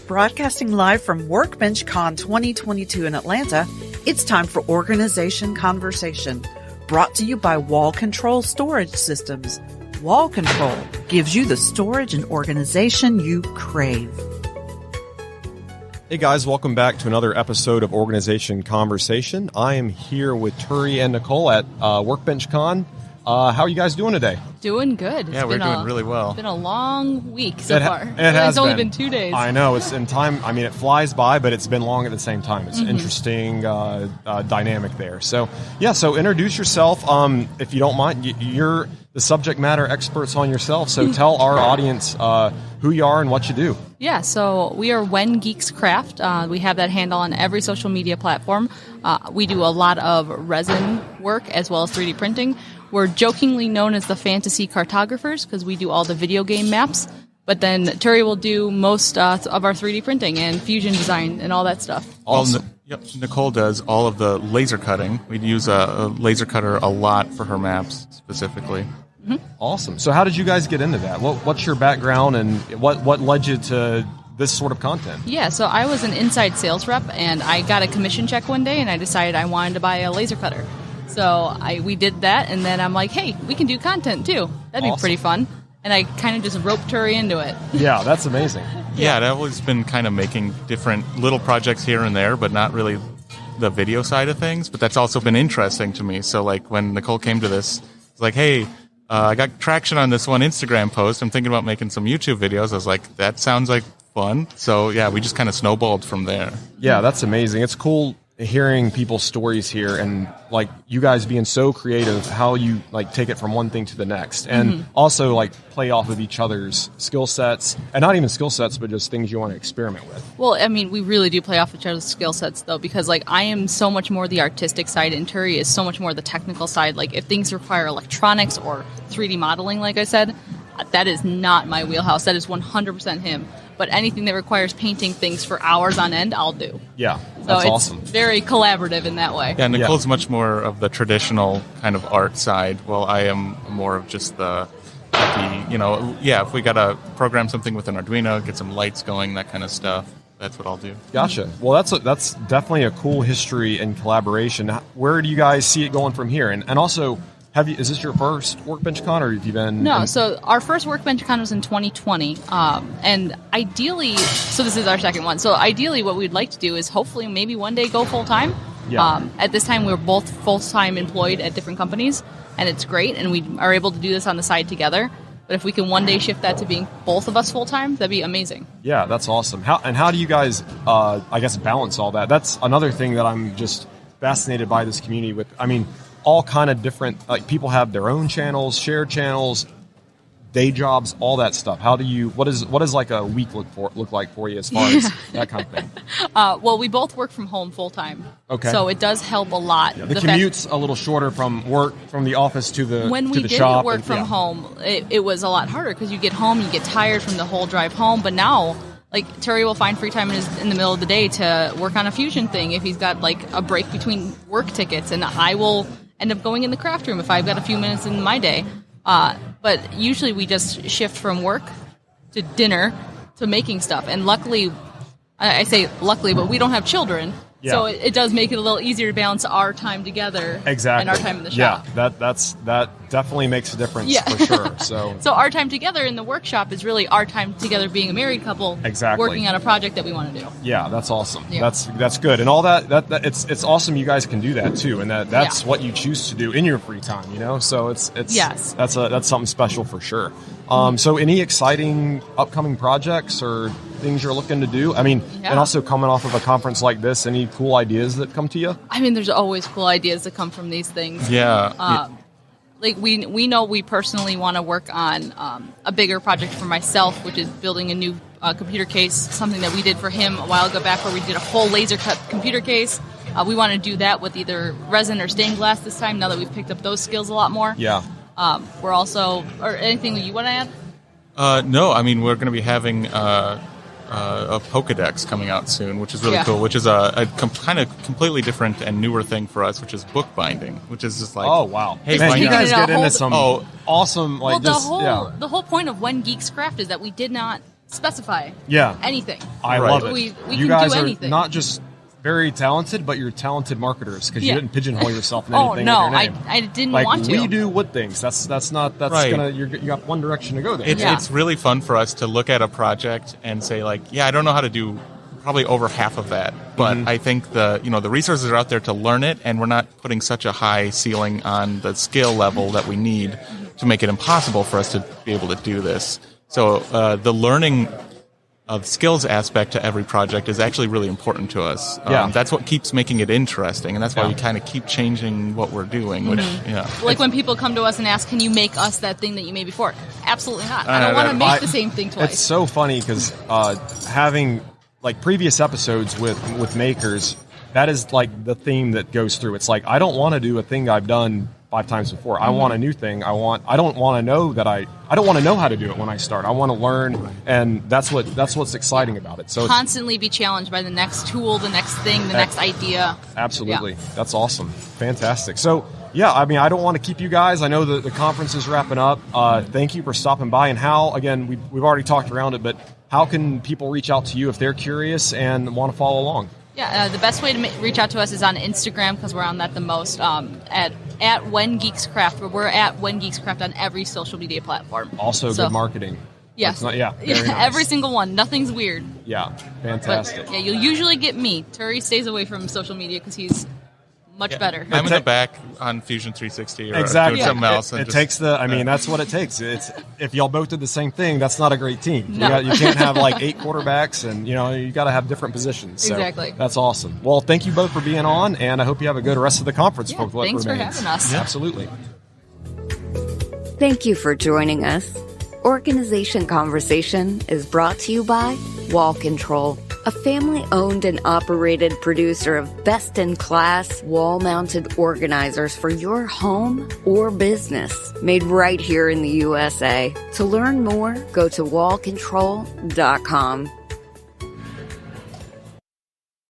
Broadcasting live from WORKBENCHcon 2022 in Atlanta, it's time for Organization Conversation, brought to you by Wall Control Storage Systems. Wall Control gives you the storage and organization you crave. Hey guys, welcome back to another episode of Organization Conversation. I am here with Thure and Nicole at WORKBENCHcon. How are you guys doing today? Doing good. Yeah, we're doing really well. It's been a long week so far. It's only been 2 days. I know. It's in time. I mean, it flies by, but it's been long at the same time. It's an interesting dynamic there. So, so introduce yourself. If you don't mind, you're the subject matter experts on yourself. So tell our audience who you are and what you do. Yeah, so we are Geeks Craft. We have that handle on every social media platform. We do a lot of resin work as well as 3D printing. We're jokingly known as the fantasy cartographers because we do all the video game maps. But then Thure will do most of our 3D printing and fusion design and all that stuff. Awesome. Nicole does all of the laser cutting. We use a laser cutter a lot for her maps specifically. Mm-hmm. Awesome. So how did you guys get into that? What's your background and what led you to this sort of content? Yeah, so I was an inside sales rep and I got a commission check one day and I decided I wanted to buy a laser cutter. So we did that, and then I'm like, hey, we can do content too. That'd be pretty fun. And I kind of just roped Thure into it. Yeah, that's amazing. Yeah, I've always been kind of making different little projects here and there, but not really the video side of things. But that's also been interesting to me. So like when Nicole came to this, it's like, hey, I got traction on this one Instagram post. I'm thinking about making some YouTube videos. I was like, that sounds like fun. So yeah, we just kind of snowballed from there. Yeah, that's amazing. It's cool hearing people's stories here and like you guys being so creative, how you like take it from one thing to the next and also like play off of each other's skill sets, and not even skill sets but just things you want to experiment with. Well, I mean, we really do play off each other's skill sets though, because like I am so much more the artistic side and Thure is so much more the technical side. Like if things require electronics or 3D modeling, like I said, that is not my wheelhouse. That is 100% him. But anything that requires painting things for hours on end, I'll do. Yeah, that's awesome. It's very collaborative in that way. Yeah, Nicole's much more of the traditional kind of art side, while I am more of just if we got to program something with an Arduino, get some lights going, that kind of stuff, that's what I'll do. Gotcha. Well, that's definitely a cool history and collaboration. Where do you guys see it going from here? And also, is this your first WORKBENCHcon, or have you been? No, so our first WORKBENCHcon was in 2020, and ideally, so this is our second one. So ideally, what we'd like to do is hopefully maybe one day go full time. Yeah. At this time, we're both full time employed at different companies, and it's great, and we are able to do this on the side together. But if we can one day shift that to being both of us full time, that'd be amazing. Yeah, that's awesome. How do you guys, I guess, balance all that? That's another thing that I'm just fascinated by this community with. I mean, all kind of different, like people have their own channels, shared channels, day jobs, all that stuff. What does like a week look like for you as far as that kind of thing? Well, we both work from home full time. Okay. So it does help a lot. Yeah, the commute's a little shorter from the office to the shop. When we didn't work from home, it was a lot harder because you get home, you get tired from the whole drive home. But now, like Thure will find free time in the middle of the day to work on a fusion thing if he's got like a break between work tickets, and I will end up going in the craft room if I've got a few minutes in my day. But usually we just shift from work to dinner to making stuff. And luckily, I say luckily, but we don't have children. Yeah. So it does make it a little easier to balance our time together and our time in the shop. Yeah, that definitely makes a difference for sure. So our time together in the workshop is really our time together being a married couple working on a project that we want to do. Yeah, that's awesome. Yeah. That's good. And all that it's awesome you guys can do that too. And that's what you choose to do in your free time, you know? So it's that's something special for sure. So any exciting upcoming projects or things you're looking to do? I mean, and also coming off of a conference like this, any cool ideas that come to you? I mean, there's always cool ideas that come from these things. Yeah. Like we know we personally want to work on a bigger project for myself, which is building a new computer case, something that we did for him a while ago back where we did a full laser cut computer case. We want to do that with either resin or stained glass this time, now that we've picked up those skills a lot more. Yeah. We're also, or anything you want to add? No, I mean, we're going to be having a Pokédex coming out soon, which is really cool, which is a kind of completely different and newer thing for us, which is bookbinding, which is just like, oh, wow. Hey, man, you guys get into some awesome, like, the whole point of Geeks Craft is that we did not specify. Yeah. Anything. I love it. We you can guys do are anything. not just very talented, but you're talented marketers because you didn't pigeonhole yourself in Oh anything. no, with your name. I didn't like, want to. We do wood things. That's Right. gonna you got one direction to go there. It's really fun for us to look at a project and say like, yeah, I don't know how to do probably over half of that, but I think the resources are out there to learn it, and we're not putting such a high ceiling on the skill level that we need to make it impossible for us to be able to do this. So the learning of skills aspect to every project is actually really important to us. That's what keeps making it interesting, and that's why we kind of keep changing what we're doing. Which, like when people come to us and ask, "Can you make us that thing that you made before?" Absolutely not. I don't want to make the same thing twice. It's so funny because having like previous episodes with makers, that is like the theme that goes through. It's like I don't want to do a thing I've done 5 times before. I want a new thing. I don't want to know that I don't want to know how to do it when I start. I want to learn, and that's what's exciting about it. So constantly be challenged by the next tool, the next thing, the next idea. Absolutely. That's awesome. Fantastic. So yeah, I mean, I don't want to keep you guys. I know the conference is wrapping up. Thank you for stopping by. And how, again, we've already talked around it, but how can people reach out to you if they're curious and want to follow along? Yeah, the best way to reach out to us is on Instagram because we're on that the most. At When Geeks Craft, where we're at When Geeks Craft on every social media platform. Also, good marketing. Yes. Very nice. Every single one. Nothing's weird. Yeah, fantastic. But, you'll usually get me. Thure stays away from social media because he's much better. I'm in the back on Fusion 360 or exactly. doing something else. It takes that's what it takes. It's if y'all both did the same thing, that's not a great team. No. You can't have like 8 quarterbacks, and you got to have different positions. So exactly. That's awesome. Well, thank you both for being on, and I hope you have a good rest of the conference. Yeah, thanks for having us. Yeah. Absolutely. Thank you for joining us. Organization Conversation is brought to you by Wall Control, a family-owned and operated producer of best-in-class wall-mounted organizers for your home or business, made right here in the USA. To learn more, go to wallcontrol.com.